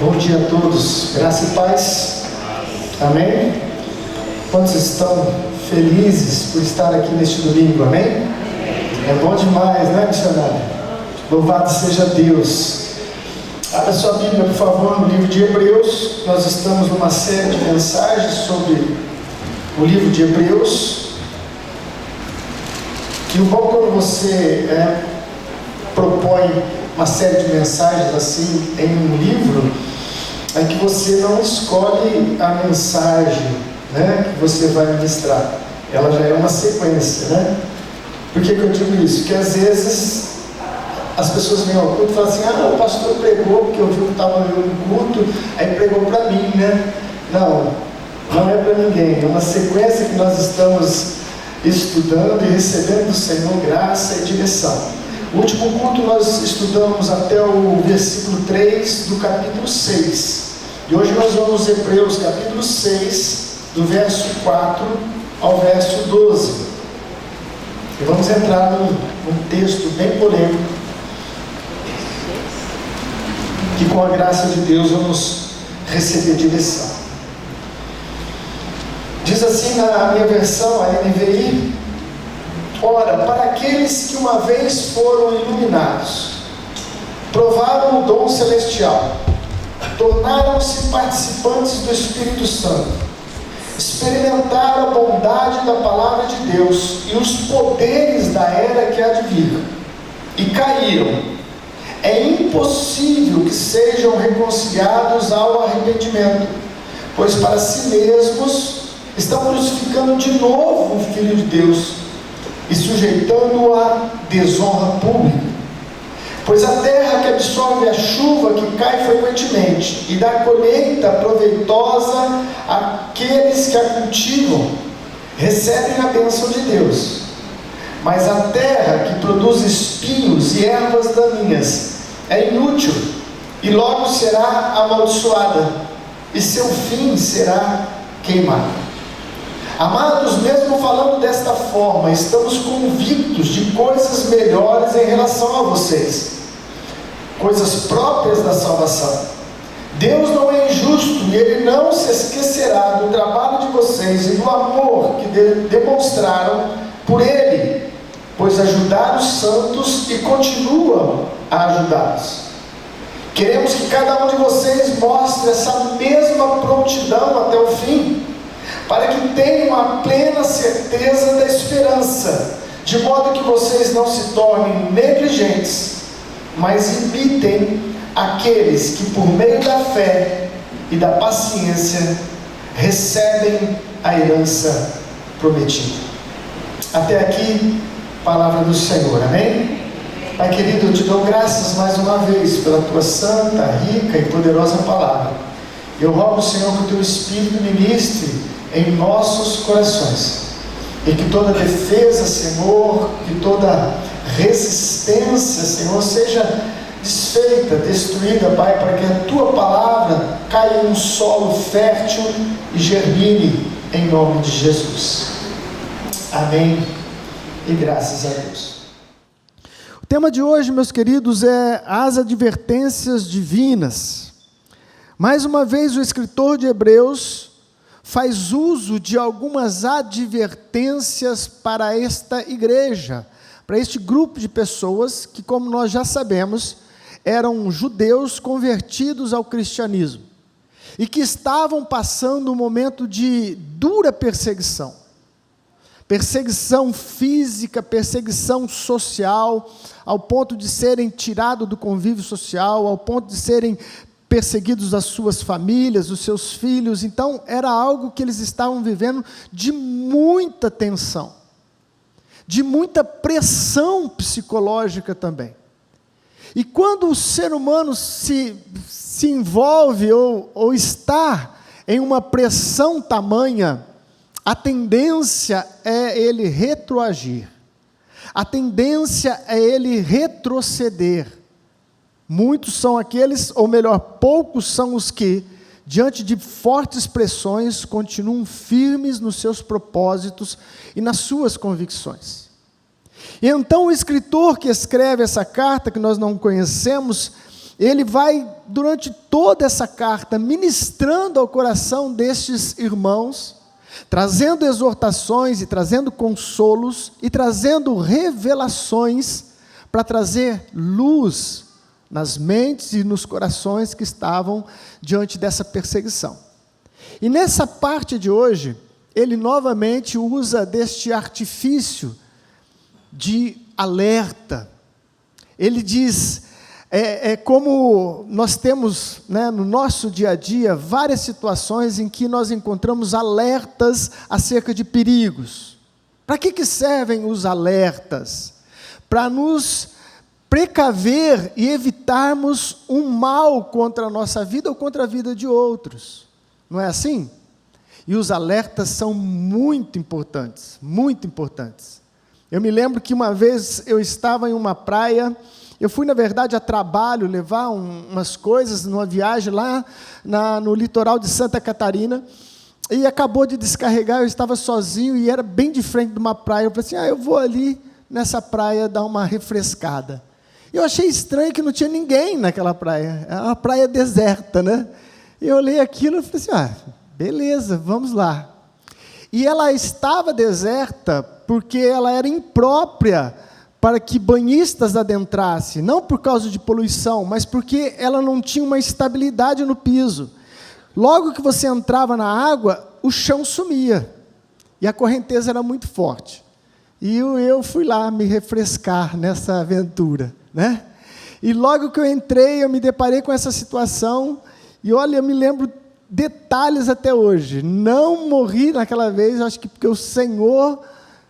Bom dia a todos, graça e paz, amém? Quantos estão felizes por estar aqui neste domingo, amém? É bom demais, né, missionário? Louvado seja Deus. Abra sua Bíblia, por favor, no livro de Hebreus. Nós estamos numa série de mensagens sobre o livro de Hebreus. E o bom quando você propõe uma série de mensagens assim em um livro, é que você não escolhe a mensagem, né, que você vai ministrar. Ela já é uma sequência, né? Por que eu digo isso? Porque às vezes as pessoas vêm ao culto e falam assim: o pastor pregou porque eu vi que estava no culto, aí pregou para mim, né? Não é para ninguém. É uma sequência que nós estamos estudando e recebendo do Senhor graça e direção. No último culto nós estudamos até o versículo 3 do capítulo 6. E hoje nós vamos Hebreus capítulo 6, do verso 4 ao verso 12. E vamos entrar num texto bem polêmico, que com a graça de Deus vamos receber direção. Diz assim na minha versão, a NVI: ora, para aqueles que uma vez foram iluminados, provaram o dom celestial, tornaram-se participantes do Espírito Santo, experimentaram a bondade da palavra de Deus e os poderes da era que há de vir, e caíram, é impossível que sejam reconciliados ao arrependimento, pois para si mesmos estão crucificando de novo o Filho de Deus e sujeitando-o à desonra pública. Pois a terra que absorve a chuva que cai frequentemente e dá colheita proveitosa àqueles que a cultivam, recebem a bênção de Deus. Mas a terra que produz espinhos e ervas daninhas é inútil e logo será amaldiçoada, e seu fim será queimado. Amados, mesmo falando desta forma, estamos convictos de coisas melhores em relação a vocês, coisas próprias da salvação. Deus não é injusto e Ele não se esquecerá do trabalho de vocês e do amor que demonstraram por Ele, pois ajudaram os santos e continuam a ajudá-los. Queremos que cada um de vocês mostre essa mesma prontidão até o fim, para que tenham a plena certeza da esperança, de modo que vocês não se tornem negligentes, mas imitem aqueles que por meio da fé e da paciência recebem a herança prometida. Até aqui, palavra do Senhor, amém? Pai querido, eu te dou graças mais uma vez pela tua santa, rica e poderosa palavra. Eu rogo, Senhor, que o teu Espírito ministre em nossos corações, e que toda defesa, Senhor, que toda resistência, Senhor, seja desfeita, destruída, Pai, para que a tua palavra caia em um solo fértil e germine em nome de Jesus. Amém e graças a Deus. O tema de hoje, meus queridos, é as advertências divinas. Mais uma vez o escritor de Hebreus faz uso de algumas advertências para esta igreja, para este grupo de pessoas que, como nós já sabemos, eram judeus convertidos ao cristianismo e que estavam passando um momento de dura perseguição. Perseguição física, perseguição social, ao ponto de serem tirados do convívio social, ao ponto de serem perseguidos as suas famílias, os seus filhos. Então era algo que eles estavam vivendo de muita tensão, de muita pressão psicológica também. E quando o ser humano se envolve ou está em uma pressão tamanha, a tendência é ele retroagir, a tendência é ele retroceder. Muitos são aqueles, ou melhor, poucos são os que, diante de fortes pressões, continuam firmes nos seus propósitos e nas suas convicções. E então o escritor que escreve essa carta, que nós não conhecemos, ele vai, durante toda essa carta, ministrando ao coração destes irmãos, trazendo exortações e trazendo consolos e trazendo revelações para trazer luz nas mentes e nos corações que estavam diante dessa perseguição. E nessa parte de hoje, ele novamente usa deste artifício de alerta. Ele diz, como nós temos, né, no nosso dia a dia, várias situações em que nós encontramos alertas acerca de perigos. Para que servem os alertas? Para nos precaver e evitarmos um mal contra a nossa vida ou contra a vida de outros. Não é assim? E os alertas são muito importantes, muito importantes. Eu me lembro que uma vez eu estava em uma praia, eu fui, na verdade, a trabalho, levar umas coisas numa viagem lá no litoral de Santa Catarina, e acabou de descarregar, eu estava sozinho, e era bem de frente de uma praia. Eu falei assim, eu vou ali nessa praia dar uma refrescada. Eu achei estranho que não tinha ninguém naquela praia, é uma praia deserta, né? E eu olhei aquilo e falei assim, beleza, vamos lá. E ela estava deserta porque ela era imprópria para que banhistas adentrassem, não por causa de poluição, mas porque ela não tinha uma estabilidade no piso. Logo que você entrava na água, o chão sumia, e a correnteza era muito forte. E eu fui lá me refrescar nessa aventura, né? E logo que eu entrei, eu me deparei com essa situação, e olha, eu me lembro detalhes até hoje. Não morri naquela vez, acho que porque o Senhor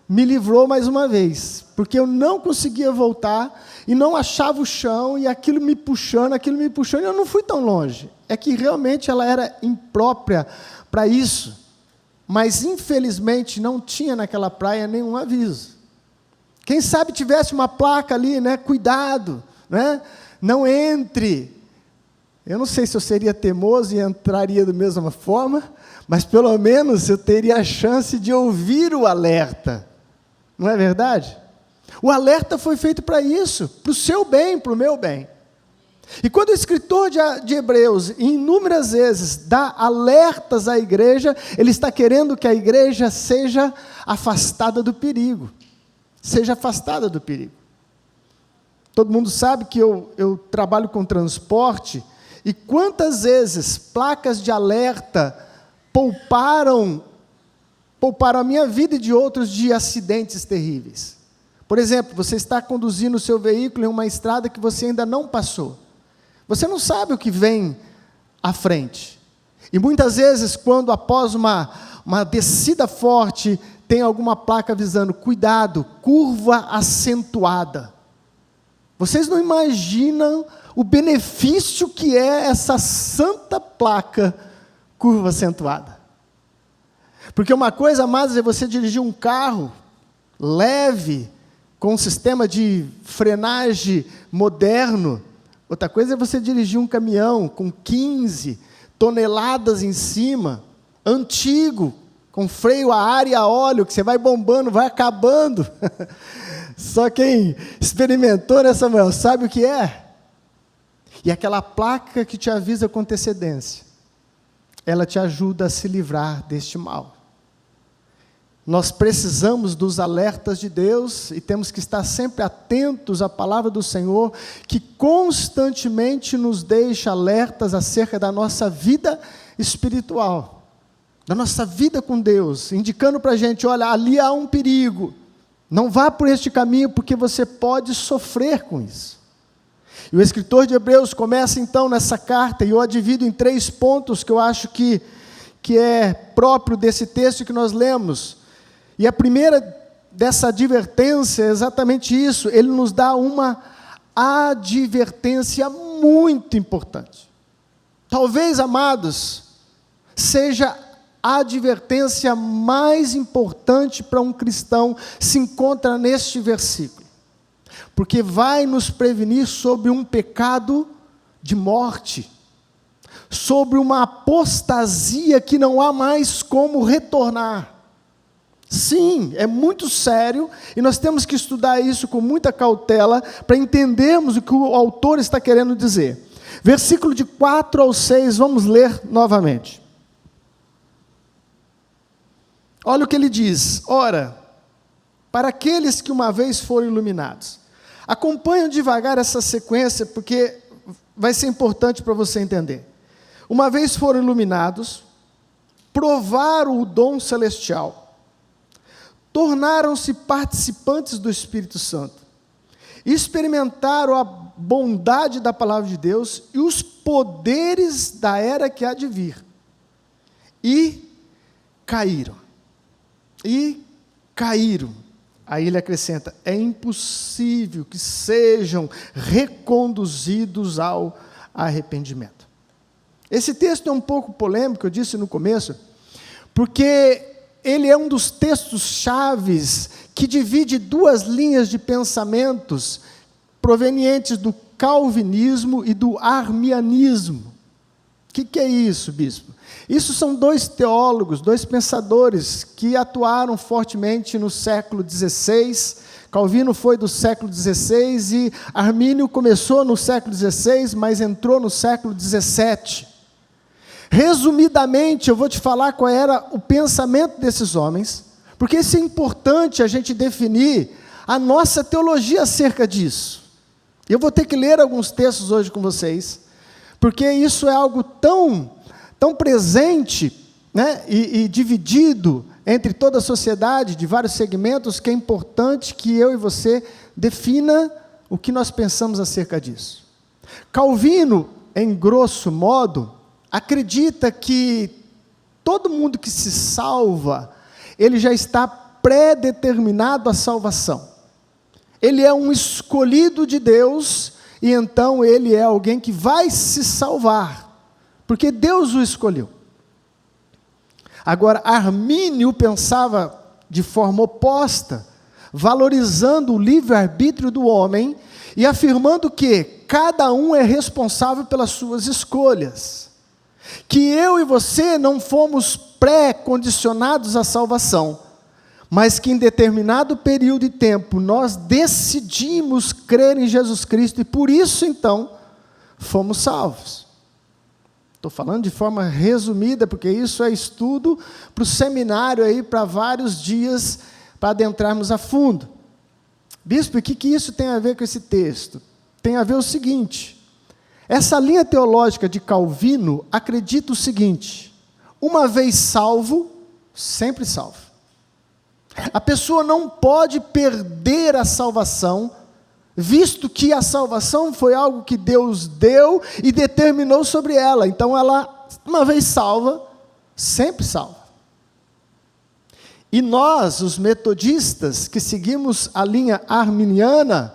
me livrou mais uma vez, porque eu não conseguia voltar, e não achava o chão, e aquilo me puxando, e eu não fui tão longe. É que realmente ela era imprópria para isso, mas infelizmente não tinha naquela praia nenhum aviso. Quem sabe tivesse uma placa ali, né? Cuidado, né? Não entre. Eu não sei se eu seria teimoso e entraria da mesma forma, mas pelo menos eu teria a chance de ouvir o alerta. Não é verdade? O alerta foi feito para isso, para o seu bem, para o meu bem. E quando o escritor de Hebreus, inúmeras vezes, dá alertas à igreja, ele está querendo que a igreja seja afastada do perigo. Seja afastada do perigo. Todo mundo sabe que eu trabalho com transporte, e quantas vezes placas de alerta pouparam a minha vida e de outros de acidentes terríveis. Por exemplo, você está conduzindo o seu veículo em uma estrada que você ainda não passou. Você não sabe o que vem à frente. E muitas vezes, quando após uma descida forte, tem alguma placa avisando, cuidado, curva acentuada. Vocês não imaginam o benefício que é essa santa placa, curva acentuada. Porque uma coisa, amados, é você dirigir um carro leve, com um sistema de frenagem moderno. Outra coisa é você dirigir um caminhão com 15 toneladas em cima, antigo, com freio a ar e a óleo, que você vai bombando, vai acabando. Só quem experimentou, né, Samuel, sabe o que é? E aquela placa que te avisa com antecedência, ela te ajuda a se livrar deste mal. Nós precisamos dos alertas de Deus e temos que estar sempre atentos à palavra do Senhor, que constantemente nos deixa alertas acerca da nossa vida espiritual, da nossa vida com Deus, indicando para a gente, olha, ali há um perigo, não vá por este caminho porque você pode sofrer com isso. E o escritor de Hebreus começa então nessa carta, e eu a divido em 3 pontos que eu acho que é próprio desse texto que nós lemos. E a primeira dessa advertência é exatamente isso, ele nos dá uma advertência muito importante. Talvez, amados, seja a advertência mais importante para um cristão se encontra neste versículo. Porque vai nos prevenir sobre um pecado de morte, sobre uma apostasia que não há mais como retornar. Sim, é muito sério, e nós temos que estudar isso com muita cautela, para entendermos o que o autor está querendo dizer. Versículo de 4 ao 6, vamos ler novamente. Olha o que ele diz: ora, para aqueles que uma vez foram iluminados. Acompanhem devagar essa sequência, porque vai ser importante para você entender. Uma vez foram iluminados, provaram o dom celestial, tornaram-se participantes do Espírito Santo, experimentaram a bondade da palavra de Deus e os poderes da era que há de vir, e caíram. Aí ele acrescenta: é impossível que sejam reconduzidos ao arrependimento. Esse texto é um pouco polêmico, eu disse no começo, porque ele é um dos textos chaves que divide duas linhas de pensamentos provenientes do calvinismo e do arminianismo. O que é isso, bispo? Isso são dois teólogos, dois pensadores que atuaram fortemente no século XVI. Calvino foi do século XVI e Armínio começou no século XVI, mas entrou no século XVII. Resumidamente, eu vou te falar qual era o pensamento desses homens, porque isso é importante a gente definir a nossa teologia acerca disso. Eu vou ter que ler alguns textos hoje com vocês, porque isso é algo tão presente, né, e dividido entre toda a sociedade, de vários segmentos, que é importante que eu e você defina o que nós pensamos acerca disso. Calvino, em grosso modo, acredita que todo mundo que se salva, ele já está pré-determinado à salvação. Ele é um escolhido de Deus, e então ele é alguém que vai se salvar, porque Deus o escolheu. Agora, Armínio pensava de forma oposta, valorizando o livre-arbítrio do homem, e afirmando que cada um é responsável pelas suas escolhas. Que eu e você não fomos pré-condicionados à salvação, mas que em determinado período de tempo nós decidimos crer em Jesus Cristo e por isso então fomos salvos. Estou falando de forma resumida, porque isso é estudo para o seminário aí, para vários dias, para adentrarmos a fundo. Bispo, o que isso tem a ver com esse texto? Tem a ver o seguinte: essa linha teológica de Calvino acredita o seguinte: uma vez salvo, sempre salvo. A pessoa não pode perder a salvação, visto que a salvação foi algo que Deus deu e determinou sobre ela. Então ela, uma vez salva, sempre salva. E nós, os metodistas, que seguimos a linha arminiana,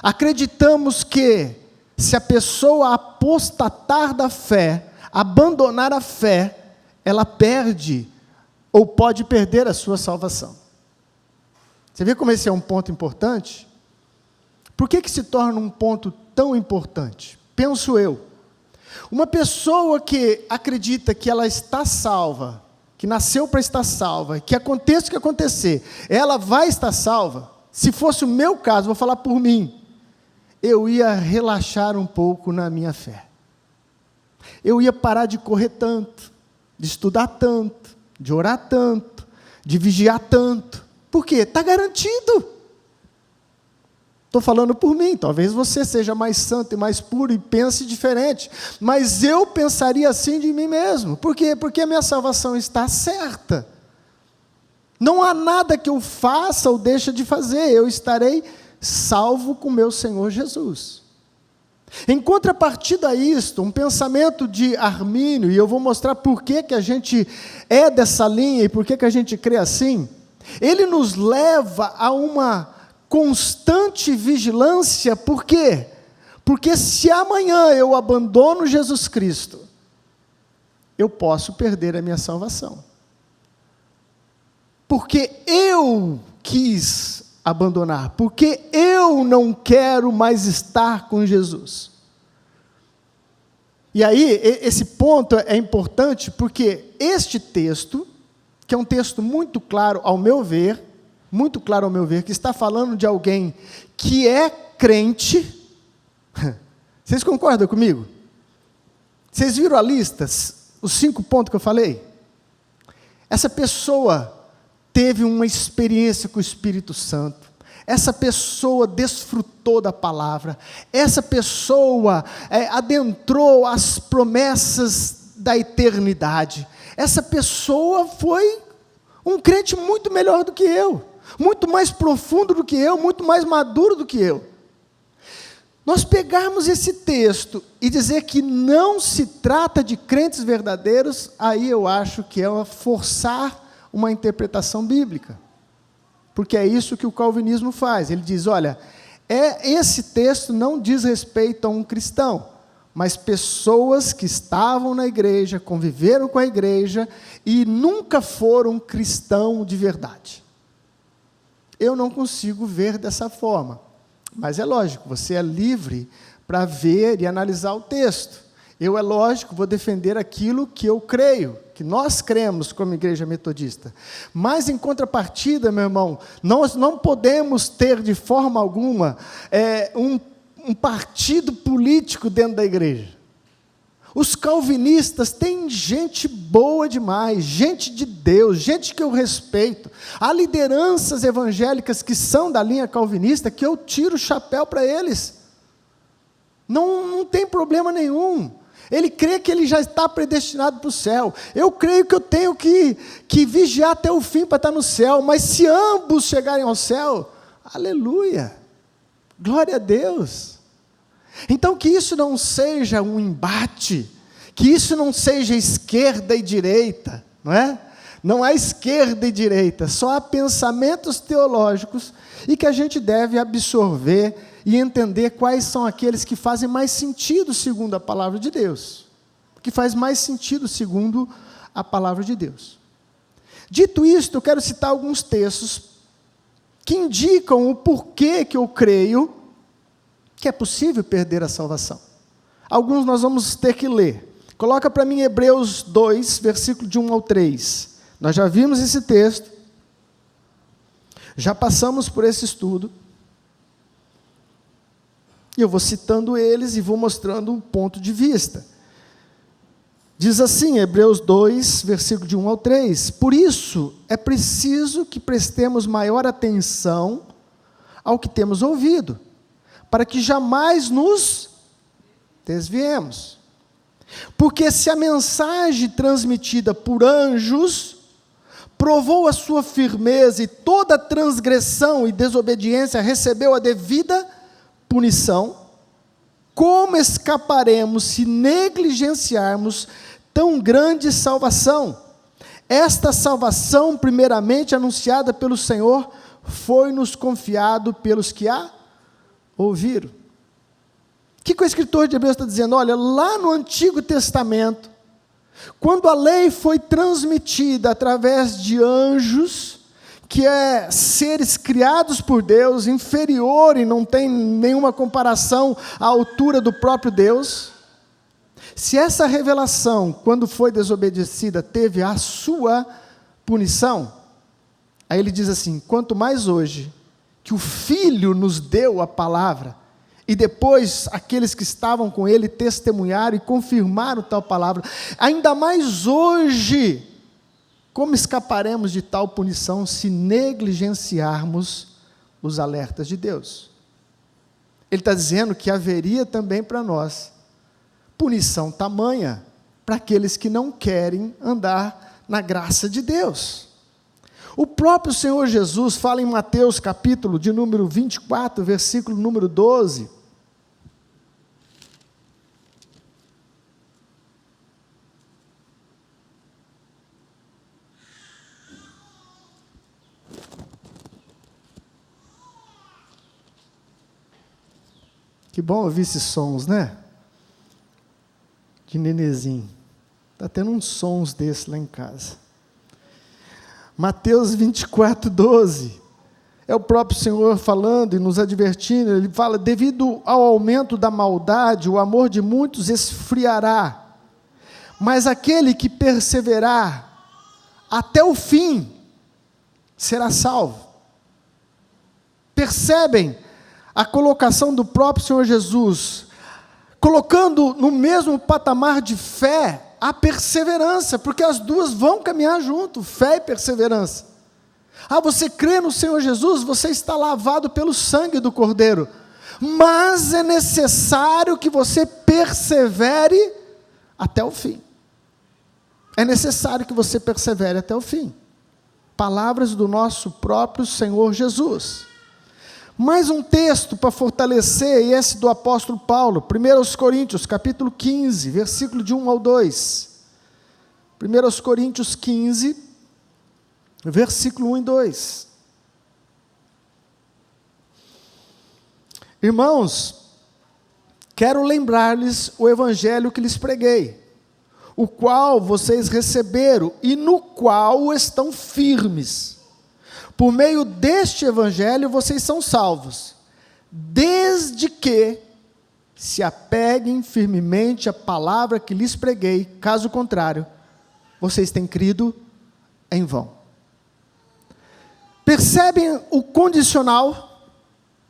acreditamos que se a pessoa apostatar da fé, abandonar a fé, ela perde ou pode perder a sua salvação. Você vê como esse é um ponto importante? Por que se torna um ponto tão importante? Penso eu, uma pessoa que acredita que ela está salva, que nasceu para estar salva, que aconteça o que acontecer, ela vai estar salva. Se fosse o meu caso, vou falar por mim, eu ia relaxar um pouco na minha fé. Eu ia parar de correr tanto, de estudar tanto, de orar tanto, de vigiar tanto. Por quê? Está garantido. Estou falando por mim, talvez você seja mais santo e mais puro e pense diferente, mas eu pensaria assim de mim mesmo. Por quê? Porque a minha salvação está certa. Não há nada que eu faça ou deixe de fazer, eu estarei salvo com meu Senhor Jesus. Em contrapartida a isto, um pensamento de Armínio, e eu vou mostrar por que a gente é dessa linha e por que a gente crê assim, ele nos leva a uma constante vigilância. Por quê? Porque se amanhã eu abandono Jesus Cristo, eu posso perder a minha salvação. Porque eu quis abandonar, porque eu não quero mais estar com Jesus. E aí, esse ponto é importante, porque este texto, que é um texto muito claro ao meu ver, que está falando de alguém que é crente. Vocês concordam comigo? Vocês viram a lista? Os 5 pontos que eu falei? Essa pessoa teve uma experiência com o Espírito Santo. Essa pessoa desfrutou da palavra. Essa pessoa adentrou as promessas da eternidade. Essa pessoa foi um crente muito melhor do que eu, muito mais profundo do que eu, muito mais maduro do que eu. Nós pegarmos esse texto e dizer que não se trata de crentes verdadeiros, aí eu acho que é forçar uma interpretação bíblica. Porque é isso que o calvinismo faz. Ele diz, olha, esse texto não diz respeito a um cristão, mas pessoas que estavam na igreja, conviveram com a igreja e nunca foram cristão de verdade. Eu não consigo ver dessa forma. Mas é lógico, você é livre para ver e analisar o texto. Eu, é lógico, vou defender aquilo que eu creio, que nós cremos como igreja metodista. Mas, em contrapartida, meu irmão, nós não podemos ter de forma alguma um partido político dentro da igreja. Os calvinistas têm gente boa demais, gente de Deus, gente que eu respeito. Há lideranças evangélicas que são da linha calvinista que eu tiro o chapéu para eles. Não tem problema nenhum. Ele crê que ele já está predestinado para o céu. Eu creio que eu tenho que vigiar até o fim para estar no céu. Mas se ambos chegarem ao céu, aleluia, glória a Deus. Então que isso não seja um embate, que isso não seja esquerda e direita, não é? Não há esquerda e direita, só há pensamentos teológicos e que a gente deve absorver e entender quais são aqueles que fazem mais sentido segundo a palavra de Deus, que faz mais sentido segundo a palavra de Deus. Dito isto, eu quero citar alguns textos que indicam o porquê que eu creio que é possível perder a salvação. Alguns nós vamos ter que ler. Coloca para mim Hebreus 2, versículo de 1 ao 3. Nós já vimos esse texto, já passamos por esse estudo, e eu vou citando eles e vou mostrando um ponto de vista. Diz assim, Hebreus 2, versículo de 1 ao 3, por isso é preciso que prestemos maior atenção ao que temos ouvido, para que jamais nos desviemos. Porque se a mensagem transmitida por anjos provou a sua firmeza e toda transgressão e desobediência recebeu a devida punição, como escaparemos se negligenciarmos tão grande salvação? Esta salvação, primeiramente anunciada pelo Senhor, foi-nos confiado pelos que a ouviram. O que o escritor de Hebreus está dizendo? Olha, lá no Antigo Testamento, quando a lei foi transmitida através de anjos, que é seres criados por Deus, inferior e não tem nenhuma comparação à altura do próprio Deus, se essa revelação, quando foi desobedecida, teve a sua punição, aí ele diz assim, quanto mais hoje, que o Filho nos deu a palavra, e depois aqueles que estavam com ele testemunharam e confirmaram tal palavra, ainda mais hoje, como escaparemos de tal punição se negligenciarmos os alertas de Deus? Ele está dizendo que haveria também para nós punição tamanha para aqueles que não querem andar na graça de Deus. O próprio Senhor Jesus fala em Mateus capítulo de número 24, versículo número 12. Que bom ouvir esses sons, né? De nenezinho. Está tendo uns sons desses lá em casa. Mateus 24, 12. É o próprio Senhor falando e nos advertindo. Ele fala, devido ao aumento da maldade, o amor de muitos esfriará. Mas aquele que perseverar até o fim, será salvo. Percebem a colocação do próprio Senhor Jesus? colocando no mesmo patamar de fé a perseverança, porque as duas vão caminhar junto, fé e perseverança. Você crê no Senhor Jesus, você está lavado pelo sangue do Cordeiro, mas é necessário que você persevere até o fim. É necessário que você persevere até o fim. Palavras do nosso próprio Senhor Jesus. Mais um texto para fortalecer, e esse do apóstolo Paulo, 1 Coríntios, capítulo 15, versículo de 1 ao 2. 1 Coríntios 15, versículo 1 e 2. Irmãos, quero lembrar-lhes o evangelho que lhes preguei, o qual vocês receberam e no qual estão firmes. Por meio deste evangelho vocês são salvos, desde que se apeguem firmemente à palavra que lhes preguei, caso contrário, vocês têm crido em vão. Percebem o condicional?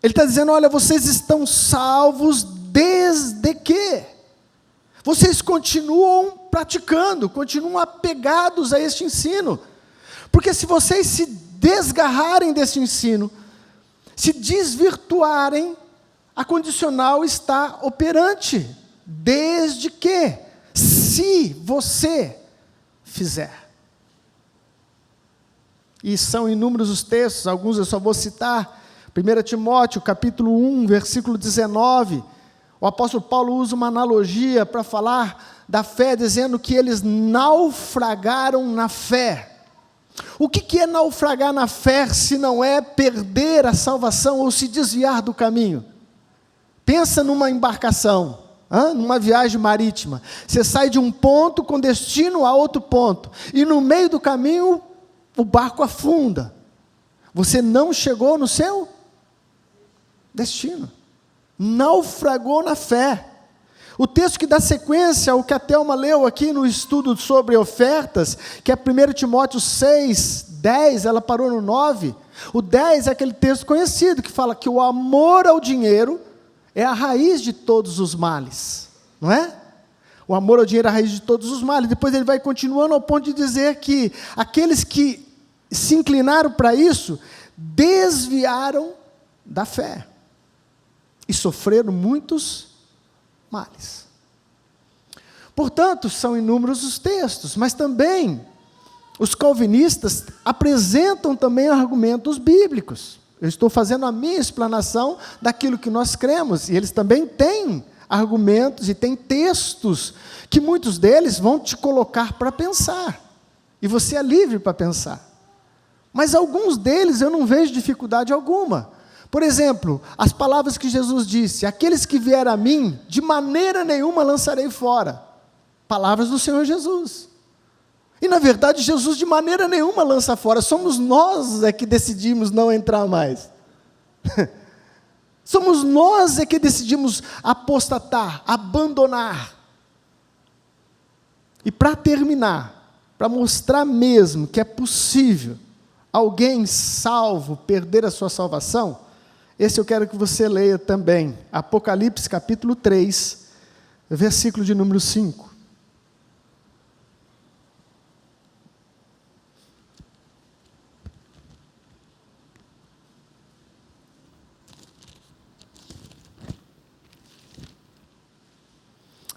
Ele está dizendo, olha, vocês estão salvos desde que vocês continuam praticando, continuam apegados a este ensino. Porque se vocês se desgarrarem desse ensino, se desvirtuarem, a condicional está operante, desde que, se você fizer. E são inúmeros os textos, alguns eu só vou citar. 1 Timóteo, capítulo 1, versículo 19, o apóstolo Paulo usa uma analogia para falar da fé, dizendo que eles naufragaram na fé. O que é naufragar na fé, se não é perder a salvação ou se desviar do caminho? Pensa numa embarcação, numa viagem marítima. Você sai de um ponto com destino a outro ponto, e no meio do caminho o barco afunda. Você não chegou no seu destino. Naufragou na fé. O texto que dá sequência ao que a Thelma leu aqui no estudo sobre ofertas, que é 1 Timóteo 6, 10, ela parou no 9. O 10 é aquele texto conhecido, que fala que o amor ao dinheiro é a raiz de todos os males, não é? O amor ao dinheiro é a raiz de todos os males. Depois ele vai continuando ao ponto de dizer que aqueles que se inclinaram para isso, desviaram da fé e sofreram muitos males. Portanto, são inúmeros os textos, mas também os calvinistas apresentam também argumentos bíblicos. Eu estou fazendo a minha explanação daquilo que nós cremos, e eles também têm argumentos e têm textos que muitos deles vão te colocar para pensar, e você é livre para pensar. Mas alguns deles eu não vejo dificuldade alguma. Por exemplo, as palavras que Jesus disse: aqueles que vierem a mim, de maneira nenhuma lançarei fora. Palavras do Senhor Jesus. E na verdade Jesus de maneira nenhuma lança fora, somos nós que decidimos não entrar mais. Somos nós que decidimos apostatar, abandonar. E para terminar, para mostrar mesmo que é possível alguém salvo perder a sua salvação, esse eu quero que você leia também, Apocalipse capítulo 3, versículo de número 5.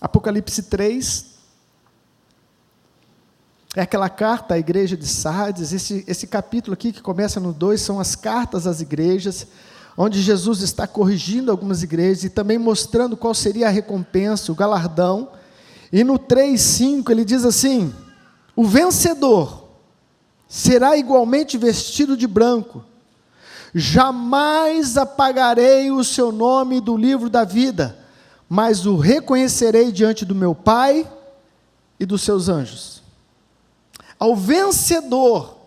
Apocalipse 3, é aquela carta à igreja de Sardes. Esse capítulo aqui que começa no 2, são as cartas às igrejas, onde Jesus está corrigindo algumas igrejas e também mostrando qual seria a recompensa, o galardão. E no 3:5 ele diz assim: o vencedor será igualmente vestido de branco, jamais apagarei o seu nome do livro da vida, mas o reconhecerei diante do meu Pai e dos seus anjos. Ao vencedor,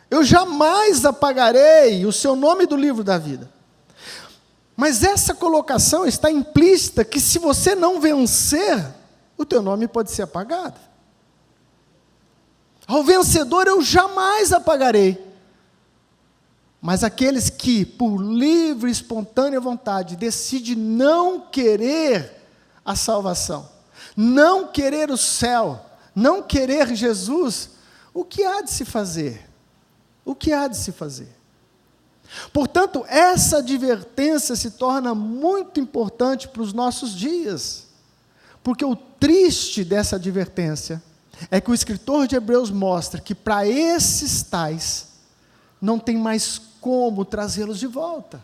eu jamais apagarei o seu nome do livro da vida. Mas essa colocação está implícita que se você não vencer, o teu nome pode ser apagado. Ao vencedor eu jamais apagarei. Mas aqueles que, por livre e espontânea vontade, decidem não querer a salvação, não querer o céu, não querer Jesus, o que há de se fazer? O que há de se fazer? Portanto, essa advertência se torna muito importante para os nossos dias, porque o triste dessa advertência é que o escritor de Hebreus mostra que para esses tais, não tem mais como trazê-los de volta.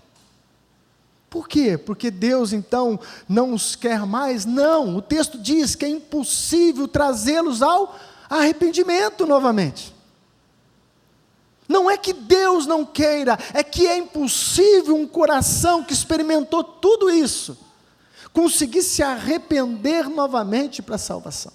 Por quê? Porque Deus então não os quer mais? Não, o texto diz que é impossível trazê-los ao arrependimento novamente. Não é que Deus não queira, é que é impossível um coração que experimentou tudo isso, conseguir se arrepender novamente para a salvação.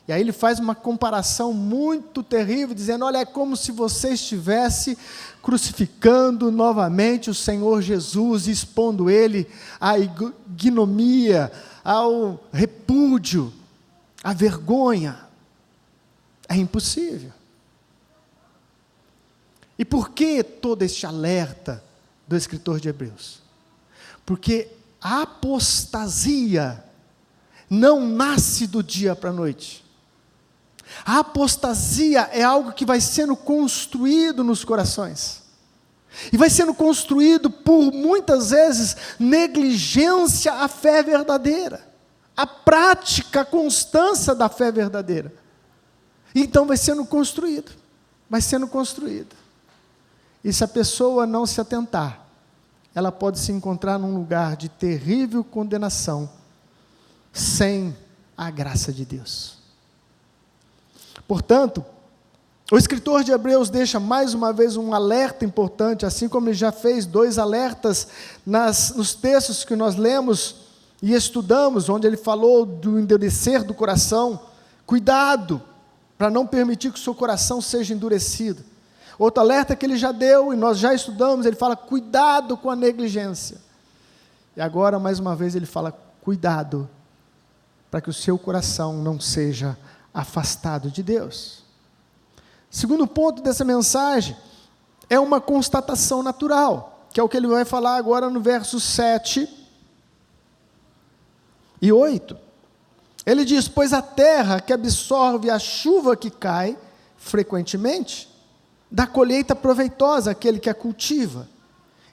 E aí ele faz uma comparação muito terrível, dizendo, olha, é como se você estivesse crucificando novamente o Senhor Jesus, expondo Ele à ignomia, ao repúdio, à vergonha. É impossível. E por que todo este alerta do escritor de Hebreus? Porque a apostasia não nasce do dia para a noite. A apostasia é algo que vai sendo construído nos corações. E vai sendo construído por, muitas vezes, negligência à fé verdadeira. A prática, a constância da fé verdadeira. Então vai sendo construído. Vai sendo construído. E se a pessoa não se atentar, ela pode se encontrar num lugar de terrível condenação, sem a graça de Deus. Portanto, o escritor de Hebreus deixa mais uma vez um alerta importante, assim como ele já fez 2 alertas nos textos que nós lemos e estudamos, onde ele falou do endurecer do coração. Cuidado, para não permitir que o seu coração seja endurecido. Outro alerta que ele já deu, e nós já estudamos, ele fala, cuidado com a negligência. E agora, mais uma vez, ele fala, cuidado, para que o seu coração não seja afastado de Deus. Segundo ponto dessa mensagem, é uma constatação natural, que é o que ele vai falar agora no versos 7 e 8. Ele diz, pois a terra que absorve a chuva que cai frequentemente, dá colheita proveitosa àquele que a cultiva,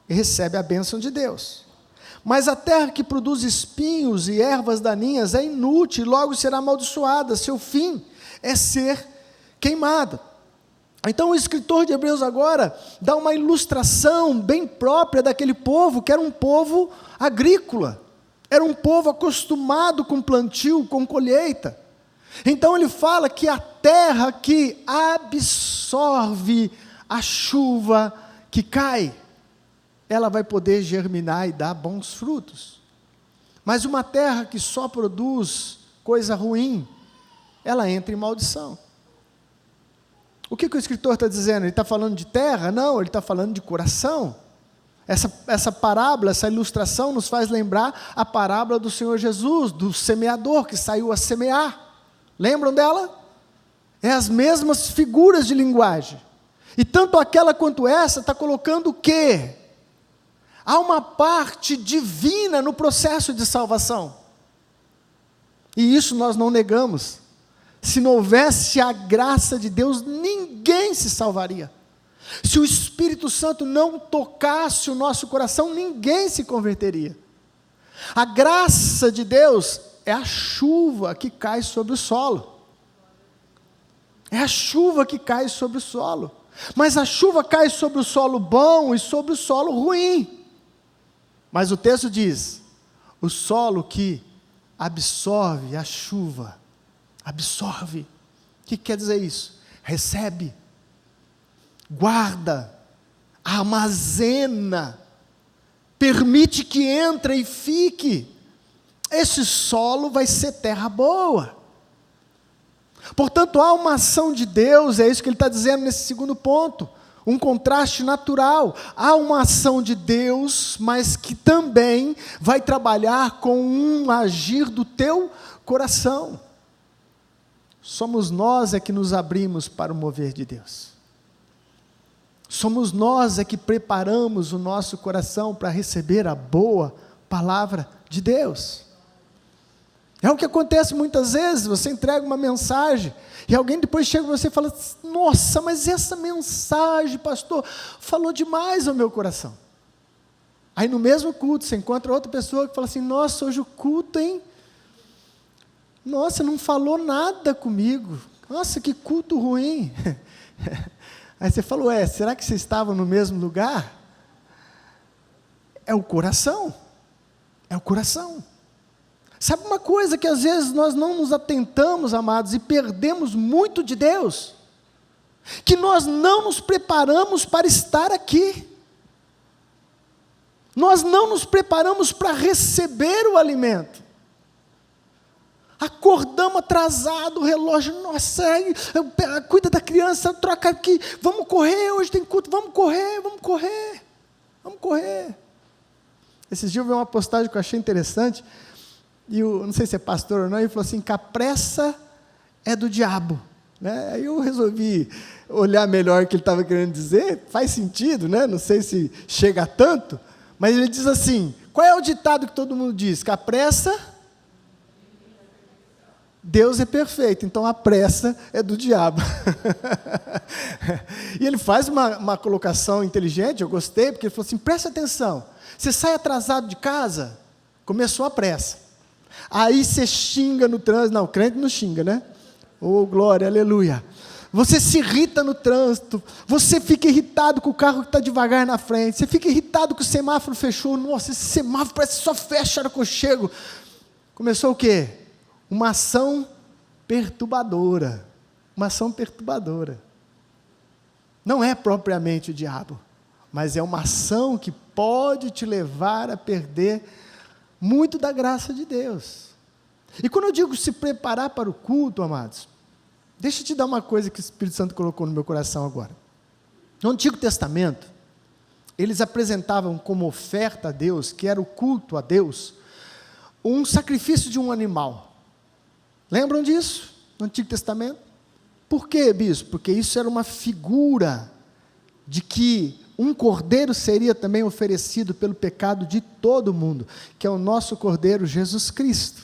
e recebe a bênção de Deus. Mas a terra que produz espinhos e ervas daninhas é inútil, e logo será amaldiçoada, seu fim é ser queimada. Então o escritor de Hebreus agora dá uma ilustração bem própria daquele povo, que era um povo agrícola, era um povo acostumado com plantio, com colheita. Então ele fala que a terra que absorve a chuva que cai, ela vai poder germinar e dar bons frutos. Mas uma terra que só produz coisa ruim, ela entra em maldição. O que o escritor está dizendo? Ele está falando de terra? Não, ele está falando de coração. Essa parábola, essa ilustração nos faz lembrar a parábola do Senhor Jesus, do semeador que saiu a semear. Lembram dela? É as mesmas figuras de linguagem. E tanto aquela quanto essa está colocando o quê? Há uma parte divina no processo de salvação. E isso nós não negamos. Se não houvesse a graça de Deus, ninguém se salvaria. Se o Espírito Santo não tocasse o nosso coração, ninguém se converteria. A graça de Deus é a chuva que cai sobre o solo. É a chuva que cai sobre o solo. Mas a chuva cai sobre o solo bom e sobre o solo ruim. Mas o texto diz, o solo que absorve a chuva, absorve. O que quer dizer isso? Recebe, guarda, armazena, permite que entre e fique. Esse solo vai ser terra boa. Portanto, há uma ação de Deus, é isso que ele está dizendo nesse segundo ponto. Um contraste natural. Há uma ação de Deus, mas que também vai trabalhar com um agir do teu coração. Somos nós é que nos abrimos para o mover de Deus. Somos nós é que preparamos o nosso coração para receber a boa palavra de Deus. É o que acontece muitas vezes, você entrega uma mensagem, e alguém depois chega para você e fala, nossa, mas essa mensagem, pastor, falou demais ao meu coração. Aí no mesmo culto, você encontra outra pessoa que fala assim, nossa, hoje o culto, hein? Nossa, não falou nada comigo. Nossa, que culto ruim. Aí você falou, será que vocês estavam no mesmo lugar? É o coração. É o coração. Sabe uma coisa que às vezes nós não nos atentamos, amados, e perdemos muito de Deus? Que nós não nos preparamos para estar aqui. Nós não nos preparamos para receber o alimento. Acordamos atrasado, o relógio, nossa, cuida da criança, troca aqui, vamos correr, hoje tem culto, vamos correr. Esses dias eu vi uma postagem que eu achei interessante, e não sei se é pastor ou não, ele falou assim, que a pressa é do diabo. Né? Aí eu resolvi olhar melhor o que ele estava querendo dizer, faz sentido, né? Não sei se chega a tanto, mas ele diz assim, qual é o ditado que todo mundo diz? Que a pressa... Deus é perfeito, então a pressa é do diabo. E ele faz uma colocação inteligente, eu gostei, porque ele falou assim, presta atenção, você sai atrasado de casa, começou a pressa, aí você xinga no trânsito, não, o crente não xinga, né? Oh, glória, aleluia. Você se irrita no trânsito, você fica irritado com o carro que está devagar na frente, você fica irritado que o semáforo fechou, nossa, esse semáforo parece que só fecha a hora que eu chego. Começou o quê? Uma ação perturbadora. Uma ação perturbadora. Não é propriamente o diabo, mas é uma ação que pode te levar a perder muito da graça de Deus. E quando eu digo se preparar para o culto, amados, deixa eu te dar uma coisa que o Espírito Santo colocou no meu coração agora. No Antigo Testamento, eles apresentavam como oferta a Deus, que era o culto a Deus, um sacrifício de um animal. Lembram disso, no Antigo Testamento? Por quê, bispo? Porque isso era uma figura de que um cordeiro seria também oferecido pelo pecado de todo mundo, que é o nosso cordeiro Jesus Cristo.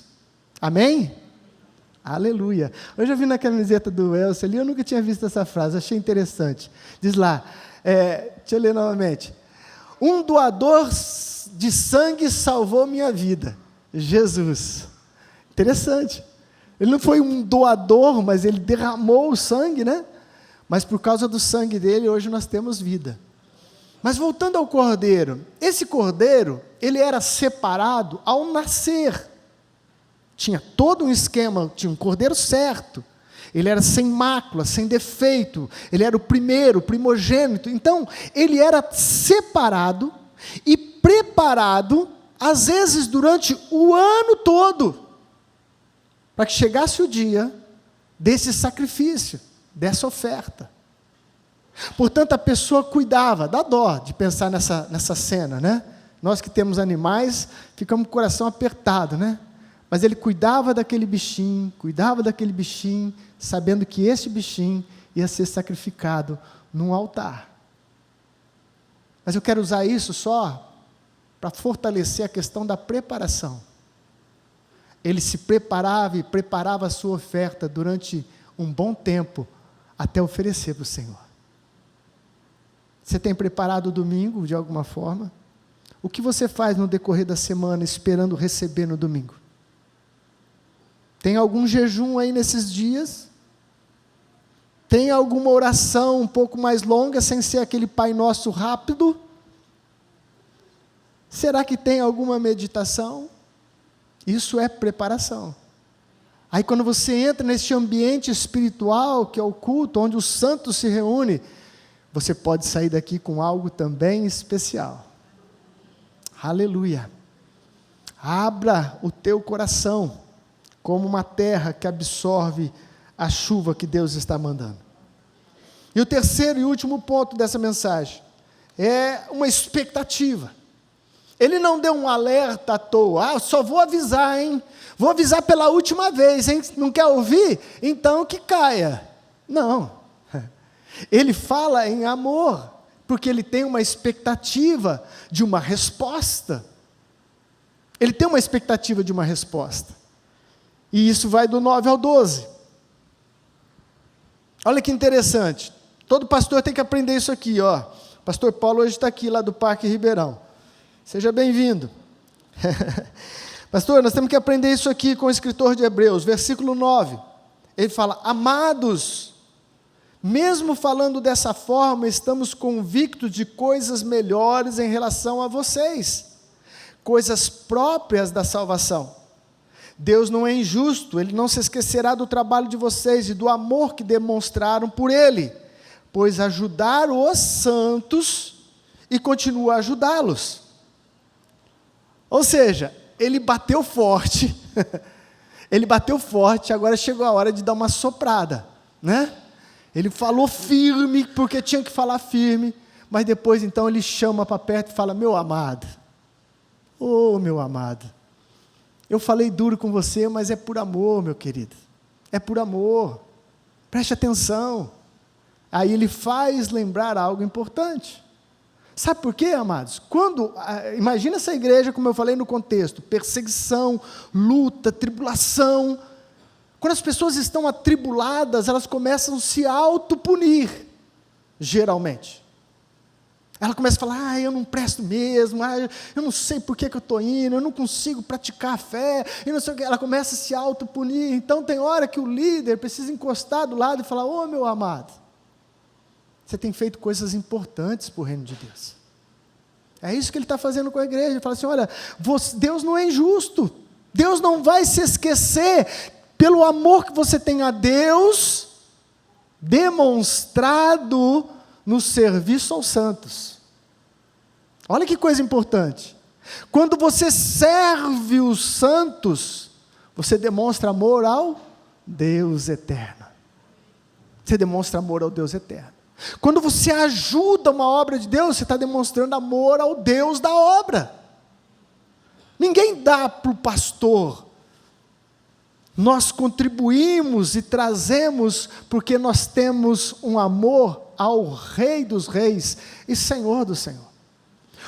Amém? Aleluia. Hoje eu vi na camiseta do Elcio ali, eu nunca tinha visto essa frase, achei interessante. Diz lá, deixa eu ler novamente. Um doador de sangue salvou minha vida, Jesus. Interessante. Ele não foi um doador, mas ele derramou o sangue, né? Mas por causa do sangue dele, hoje nós temos vida. Mas voltando ao cordeiro, esse cordeiro, ele era separado ao nascer. Tinha todo um esquema, tinha um cordeiro certo. Ele era sem mácula, sem defeito. Ele era o primeiro, o primogênito. Então, ele era separado e preparado, às vezes durante o ano todo, para que chegasse o dia desse sacrifício, dessa oferta. Portanto, a pessoa cuidava, dá dó de pensar nessa cena, né? Nós que temos animais, ficamos com o coração apertado, né? Mas ele cuidava daquele bichinho, sabendo que esse bichinho ia ser sacrificado num altar. Mas eu quero usar isso só para fortalecer a questão da preparação. Ele se preparava e preparava a sua oferta durante um bom tempo, até oferecer para o Senhor. Você tem preparado o domingo de alguma forma? O que você faz no decorrer da semana esperando receber no domingo? Tem algum jejum aí nesses dias? Tem alguma oração um pouco mais longa, sem ser aquele Pai Nosso rápido? Será que tem alguma meditação? Isso é preparação. Aí quando você entra nesse ambiente espiritual, que é o culto, onde os santos se reúnem, você pode sair daqui com algo também especial. Aleluia. Abra o teu coração, como uma terra que absorve a chuva que Deus está mandando. E o terceiro e último ponto dessa mensagem, é uma expectativa. Ele não deu um alerta à toa, só vou avisar, hein? Vou avisar pela última vez, hein? Não quer ouvir? Então que caia. Não. Ele fala em amor, porque ele tem uma expectativa de uma resposta. Ele tem uma expectativa de uma resposta. E isso vai do 9 ao 12. Olha que interessante. Todo pastor tem que aprender isso aqui, ó. O pastor Paulo hoje está aqui, lá do Parque Ribeirão. Seja bem-vindo. Pastor, nós temos que aprender isso aqui com o escritor de Hebreus, versículo 9. Ele fala: amados, mesmo falando dessa forma, estamos convictos de coisas melhores em relação a vocês, coisas próprias da salvação. Deus não é injusto, Ele não se esquecerá do trabalho de vocês e do amor que demonstraram por Ele, pois ajudaram os santos e continua a ajudá-los. Ou seja, Ele bateu forte, agora chegou a hora de dar uma soprada, né? Ele falou firme, porque tinha que falar firme, mas depois então Ele chama para perto e fala: meu amado, meu amado, eu falei duro com você, mas é por amor, meu querido, é por amor, preste atenção. Aí Ele faz lembrar algo importante. Sabe por quê, amados? Imagina essa igreja, como eu falei no contexto, perseguição, luta, tribulação. Quando as pessoas estão atribuladas, elas começam a se autopunir, geralmente. Ela começa a falar: eu não presto mesmo, eu não sei por que eu estou indo, eu não consigo praticar a fé, e não sei o que. Ela começa a se autopunir. Então tem hora que o líder precisa encostar do lado e falar: meu amado, você tem feito coisas importantes para o reino de Deus. É isso que Ele está fazendo com a igreja. Ele fala assim: olha, Deus não é injusto, Deus não vai se esquecer, pelo amor que você tem a Deus, demonstrado no serviço aos santos. Olha que coisa importante. Quando você serve os santos, você demonstra amor ao Deus eterno. Você demonstra amor ao Deus eterno. Quando você ajuda uma obra de Deus, você está demonstrando amor ao Deus da obra. Ninguém dá para o pastor. Nós contribuímos e trazemos porque nós temos um amor ao Rei dos Reis e Senhor do Senhor.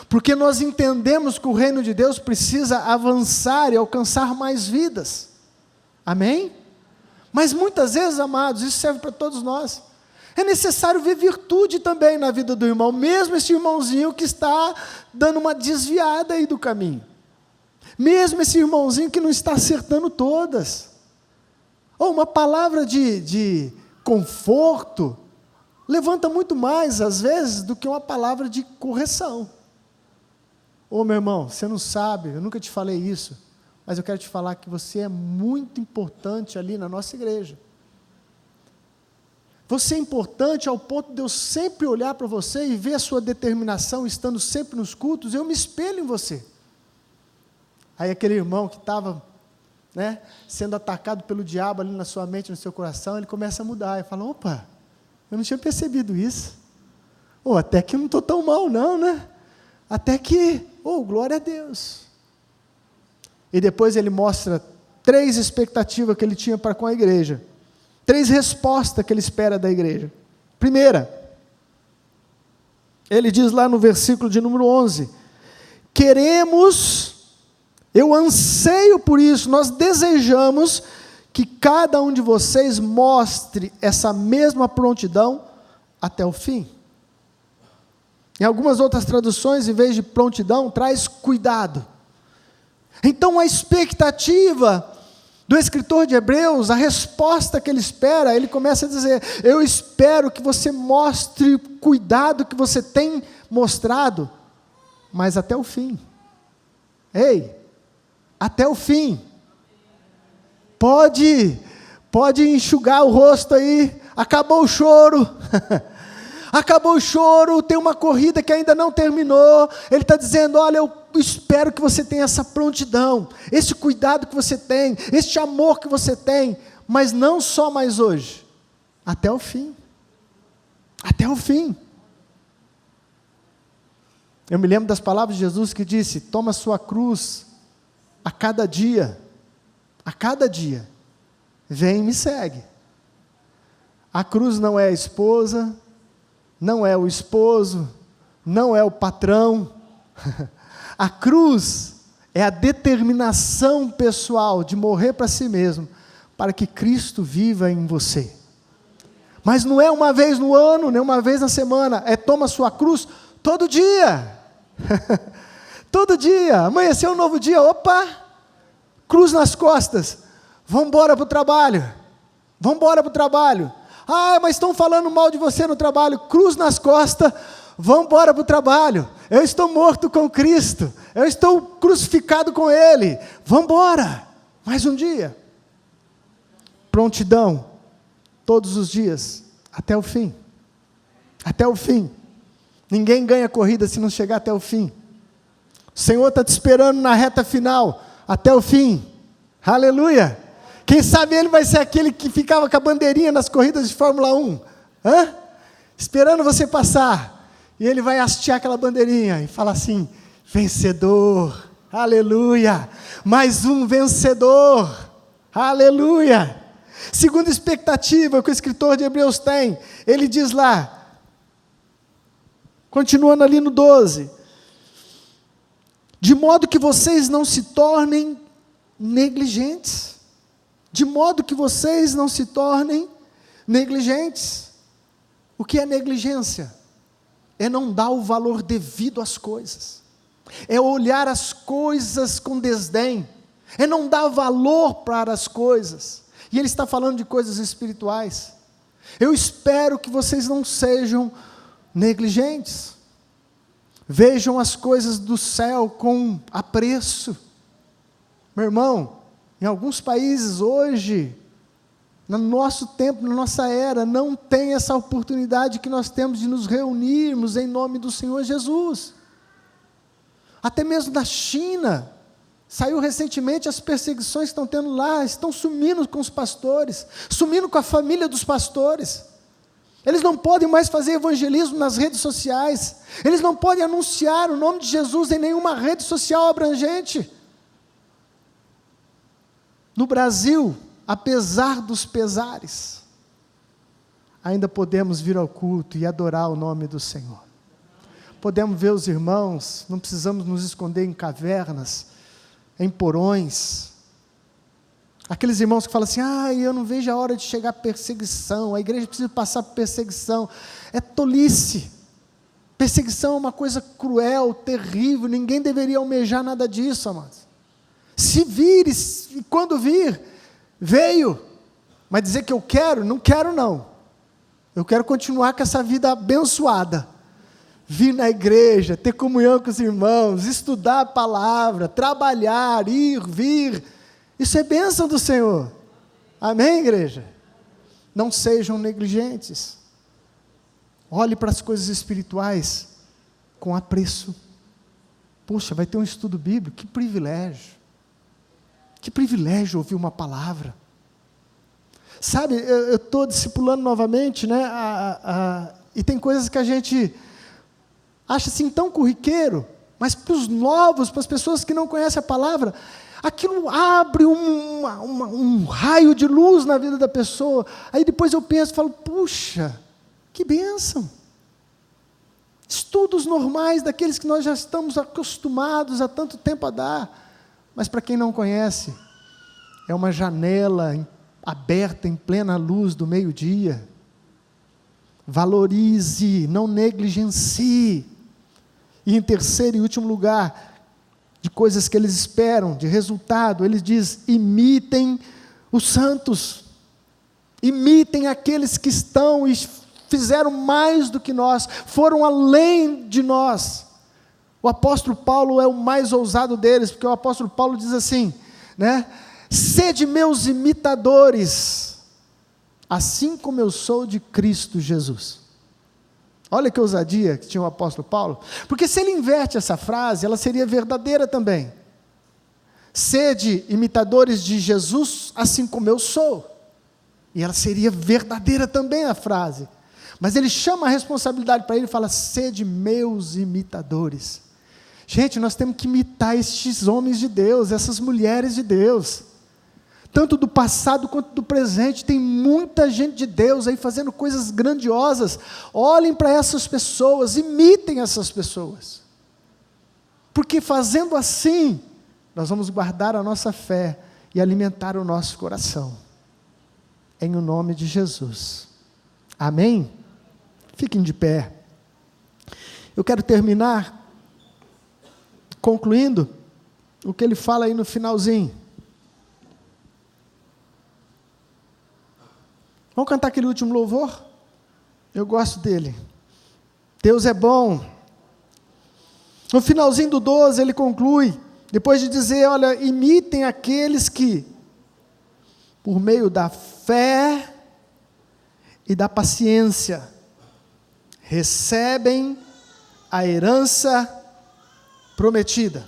Porque nós entendemos que o reino de Deus precisa avançar e alcançar mais vidas. Amém? Mas muitas vezes, amados, isso serve para todos nós. É necessário ver virtude também na vida do irmão, mesmo esse irmãozinho que está dando uma desviada aí do caminho. Mesmo esse irmãozinho que não está acertando todas. Ou uma palavra de conforto levanta muito mais, às vezes, do que uma palavra de correção. Meu irmão, você não sabe, eu nunca te falei isso, mas eu quero te falar que você é muito importante ali na nossa igreja. Você é importante ao ponto de eu sempre olhar para você e ver a sua determinação, estando sempre nos cultos, eu me espelho em você. Aí aquele irmão que estava, sendo atacado pelo diabo ali na sua mente, no seu coração, ele começa a mudar, e fala: opa, eu não tinha percebido isso. Até que eu não estou tão mal não, né? Até que, glória a Deus. E depois ele mostra 3 expectativas que ele tinha para com a igreja. 3 respostas que ele espera da igreja. Primeira, ele diz lá no versículo de número 11, eu anseio por isso, nós desejamos que cada um de vocês mostre essa mesma prontidão até o fim. Em algumas outras traduções, em vez de prontidão, traz cuidado. Então a expectativa do escritor de Hebreus, a resposta que ele espera, ele começa a dizer: eu espero que você mostre o cuidado que você tem mostrado, mas até o fim. Até o fim. Pode enxugar o rosto aí, acabou o choro. Acabou o choro, tem uma corrida que ainda não terminou. Ele está dizendo: olha, eu espero que você tenha essa prontidão, esse cuidado que você tem, este amor que você tem, mas não só mais hoje, até o fim. Até o fim. Eu me lembro das palavras de Jesus que disse: toma sua cruz a cada dia, vem e me segue. A cruz não é a esposa, não é o esposo, não é o patrão. A cruz é a determinação pessoal de morrer para si mesmo, para que Cristo viva em você. Mas não é uma vez no ano, nem uma vez na semana, é toma sua cruz todo dia. Todo dia, amanheceu um novo dia, opa, cruz nas costas, vamos embora para o trabalho, vamos embora para o trabalho. Ah, mas estão falando mal de você no trabalho, cruz nas costas, vamos embora para o trabalho. Eu estou morto com Cristo, eu estou crucificado com Ele, vamos embora, mais um dia. Prontidão, todos os dias, até o fim. Até o fim. Ninguém ganha corrida se não chegar até o fim. O Senhor está te esperando na reta final, até o fim. Aleluia! Quem sabe Ele vai ser aquele que ficava com a bandeirinha nas corridas de Fórmula 1. Esperando você passar. E Ele vai hastear aquela bandeirinha e falar assim, vencedor. Aleluia! Mais um vencedor. Aleluia! Segunda expectativa que o escritor de Hebreus tem, ele diz lá, continuando ali no 12, de modo que vocês não se tornem negligentes. De modo que vocês não se tornem negligentes. O que é negligência? É não dar o valor devido às coisas. É olhar as coisas com desdém. É não dar valor para as coisas. E ele está falando de coisas espirituais. Eu espero que vocês não sejam negligentes. Vejam as coisas do céu com apreço. Meu irmão, em alguns países hoje, no nosso tempo, na nossa era, não tem essa oportunidade que nós temos de nos reunirmos em nome do Senhor Jesus. Até mesmo na China, saiu recentemente as perseguições que estão tendo lá, estão sumindo com os pastores, sumindo com a família dos pastores. Eles não podem mais fazer evangelismo nas redes sociais. Eles não podem anunciar o nome de Jesus em nenhuma rede social abrangente. No Brasil, apesar dos pesares, ainda podemos vir ao culto e adorar o nome do Senhor. Podemos ver os irmãos, não precisamos nos esconder em cavernas, em porões. Aqueles irmãos que falam assim, eu não vejo a hora de chegar a perseguição, a igreja precisa passar por perseguição. É tolice. Perseguição é uma coisa cruel, terrível, ninguém deveria almejar nada disso, amados. Se vir, e quando vir, veio. Mas dizer que eu quero, não quero não. Eu quero continuar com essa vida abençoada. Vir na igreja, ter comunhão com os irmãos, estudar a palavra, trabalhar, ir, vir. Isso é bênção do Senhor. Amém, igreja? Não sejam negligentes. Olhe para as coisas espirituais com apreço. Poxa, vai ter um estudo bíblico, que privilégio. Que privilégio ouvir uma palavra. Sabe, eu estou discipulando novamente, né? E tem coisas que a gente acha assim tão corriqueiro, mas para os novos, para as pessoas que não conhecem a palavra, aquilo abre um raio de luz na vida da pessoa. Aí depois eu penso e falo, puxa, que bênção. Estudos normais daqueles que nós já estamos acostumados há tanto tempo a dar, mas para quem não conhece, é uma janela aberta em plena luz do meio-dia. Valorize, não negligencie. E em terceiro e último lugar, de coisas que eles esperam, de resultado, ele diz, imitem os santos, imitem aqueles que estão e fizeram mais do que nós, foram além de nós. O apóstolo Paulo é o mais ousado deles, porque o apóstolo Paulo diz assim, né? Sede meus imitadores, assim como eu sou de Cristo Jesus. Olha que ousadia que tinha o apóstolo Paulo, porque se ele inverte essa frase, ela seria verdadeira também. Sede imitadores de Jesus, assim como eu sou. E ela seria verdadeira também a frase. Mas ele chama a responsabilidade para ele e fala, sede meus imitadores. Gente, nós temos que imitar estes homens de Deus, essas mulheres de Deus. Tanto do passado quanto do presente, tem muita gente de Deus aí fazendo coisas grandiosas. Olhem para essas pessoas, imitem essas pessoas. Porque fazendo assim, nós vamos guardar a nossa fé e alimentar o nosso coração. Em o nome de Jesus. Amém? Fiquem de pé. Eu quero terminar concluindo o que ele fala aí no finalzinho. Vamos cantar aquele último louvor? Eu gosto dele. Deus é bom. No finalzinho do 12 ele conclui, depois de dizer, olha, imitem aqueles que, por meio da fé e da paciência, recebem a herança prometida.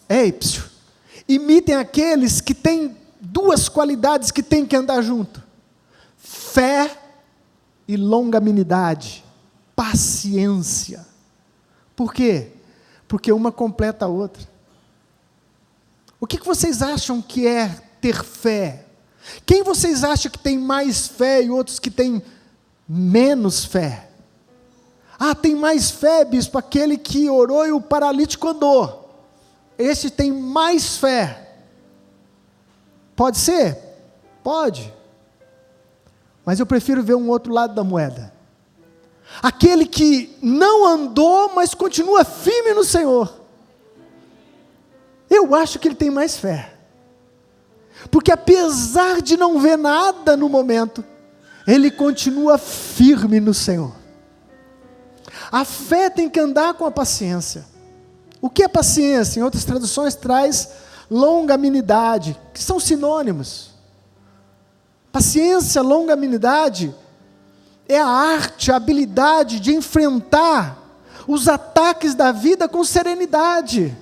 Ei, imitem aqueles que têm duas qualidades que têm que andar junto: fé e longanimidade, paciência. Por quê? Porque uma completa a outra. O que vocês acham que é ter fé? Quem vocês acham que tem mais fé e outros que têm menos fé? Ah, tem mais fé, bispo, aquele que orou e o paralítico andou. Esse tem mais fé. Pode ser? Pode. Mas eu prefiro ver um outro lado da moeda. Aquele que não andou, mas continua firme no Senhor. Eu acho que ele tem mais fé. Porque apesar de não ver nada no momento, ele continua firme no Senhor. A fé tem que andar com a paciência. O que é paciência? Em outras traduções traz longanimidade, que são sinônimos. Paciência, longanimidade, é a arte, a habilidade de enfrentar os ataques da vida com serenidade.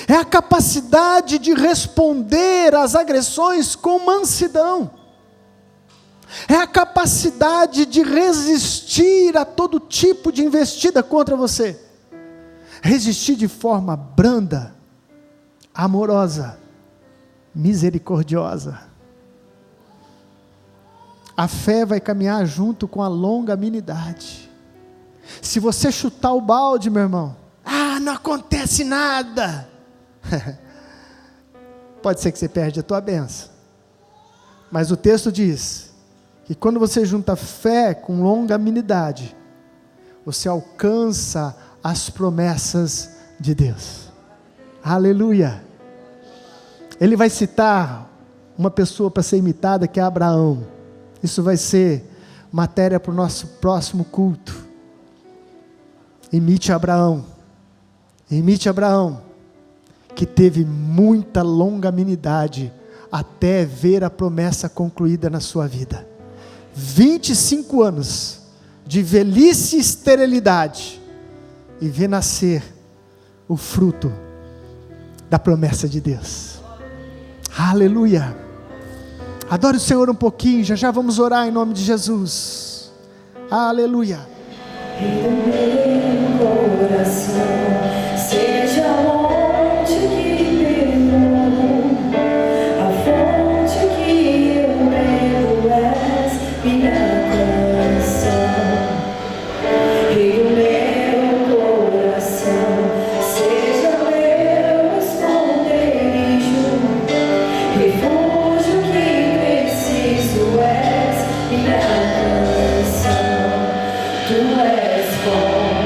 É a capacidade de responder às agressões com mansidão. É a capacidade de resistir a todo tipo de investida contra você. Resistir de forma branda, amorosa, misericordiosa. A fé vai caminhar junto com a longanimidade. Se você chutar o balde, meu irmão, não acontece nada. Pode ser que você perde a tua bênção. Mas o texto diz que quando você junta fé com longanimidade, você alcança as promessas de Deus. Aleluia. Ele vai citar uma pessoa para ser imitada, que é Abraão. Isso vai ser matéria para o nosso próximo culto. Imite Abraão. Imite Abraão, que teve muita longanimidade até ver a promessa concluída na sua vida. 25 anos de velhice e esterilidade, e ver nascer o fruto da promessa de Deus. Aleluia. Adore o Senhor um pouquinho, já vamos orar em nome de Jesus. Aleluia. Em meu coração seja onde que perdão, a fonte que eu bebo és minha canção. E o meu coração seja meu esconderijo, refúgio que preciso és minha canção. Tu és bom.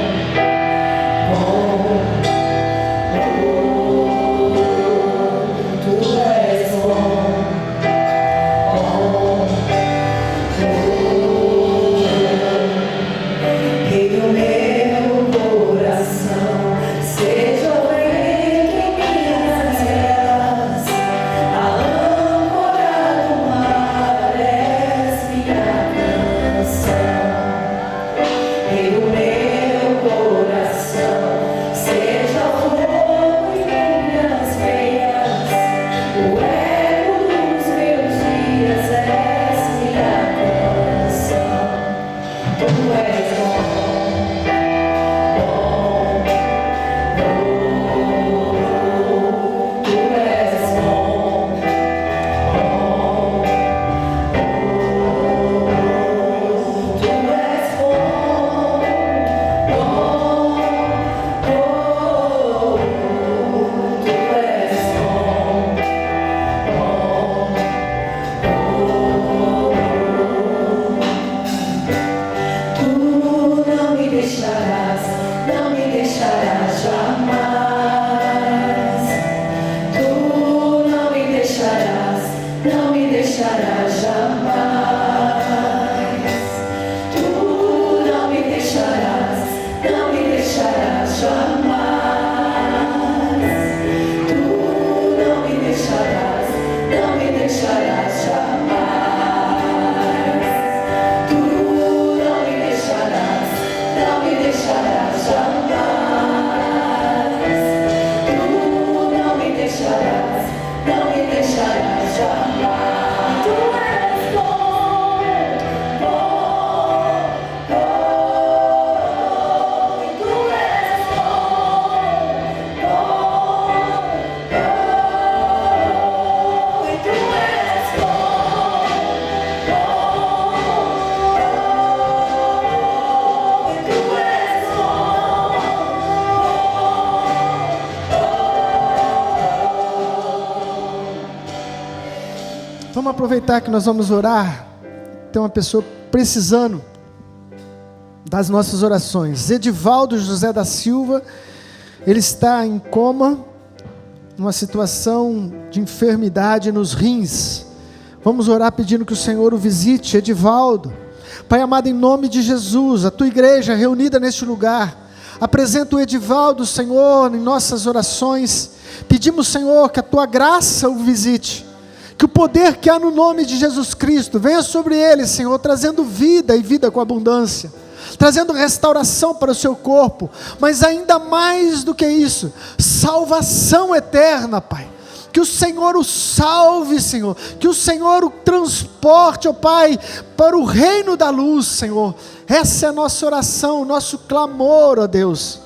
deixarás jamais. Tu não me deixarás, não me deixarás jamais. Tu não me deixarás, não me deixarás jamais. Tu não me deixarás, não me deixarás jamais. Tu és bom, bom, bom. E tu és bom, bom, bom. E tu és bom, bom, bom. E tu és Vamos aproveitar que nós vamos orar. Tem uma pessoa precisando das nossas orações. Edivaldo José da Silva, ele está em coma, numa situação de enfermidade nos rins. Vamos orar pedindo que o Senhor o visite. Edivaldo, Pai amado, em nome de Jesus, a tua igreja reunida neste lugar, apresenta o Edivaldo, Senhor, em nossas orações. Pedimos, Senhor, que a tua graça o visite, que o poder que há no nome de Jesus Cristo venha sobre ele, Senhor, trazendo vida e vida com abundância, trazendo restauração para o seu corpo, mas ainda mais do que isso, salvação eterna, Pai. Que o Senhor o salve, Senhor, que o Senhor o transporte, ó Pai, para o reino da luz, Senhor. Essa é a nossa oração, o nosso clamor, ó Deus,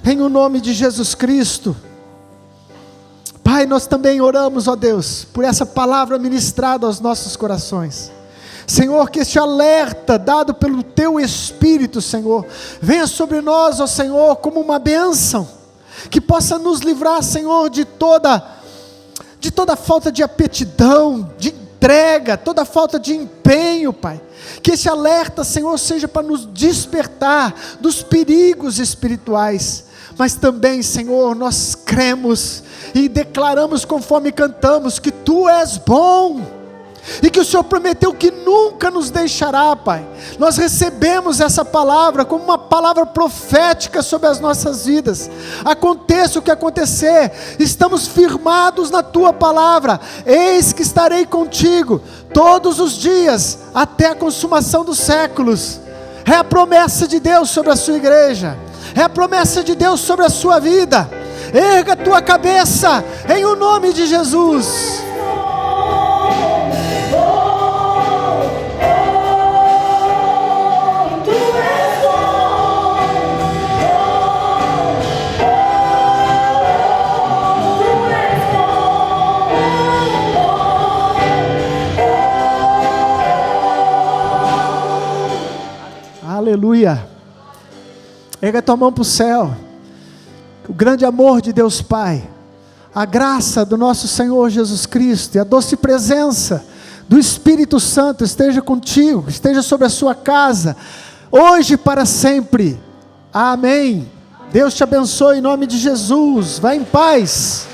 em o nome de Jesus Cristo. Pai, nós também oramos, ó Deus, por essa palavra ministrada aos nossos corações. Senhor, que este alerta dado pelo Teu Espírito, Senhor, venha sobre nós, ó Senhor, como uma bênção, que possa nos livrar, Senhor, de toda falta de aptidão, de entrega, toda falta de empenho, Pai. Que esse alerta, Senhor, seja para nos despertar dos perigos espirituais, mas também, Senhor, nós cremos e declaramos conforme cantamos que Tu és bom e que o Senhor prometeu que nunca nos deixará, Pai. Nós recebemos essa palavra como uma palavra profética sobre as nossas vidas. Aconteça o que acontecer, estamos firmados na Tua palavra. Eis que estarei contigo todos os dias até a consumação dos séculos. É a promessa de Deus sobre a sua igreja, é a promessa de Deus sobre a sua vida. Erga a tua cabeça em o nome de Jesus. Aleluia. Erga a tua mão para o céu. O grande amor de Deus Pai, a graça do nosso Senhor Jesus Cristo e a doce presença do Espírito Santo esteja contigo, esteja sobre a sua casa, hoje e para sempre. Amém. Deus te abençoe em nome de Jesus. Vá em paz.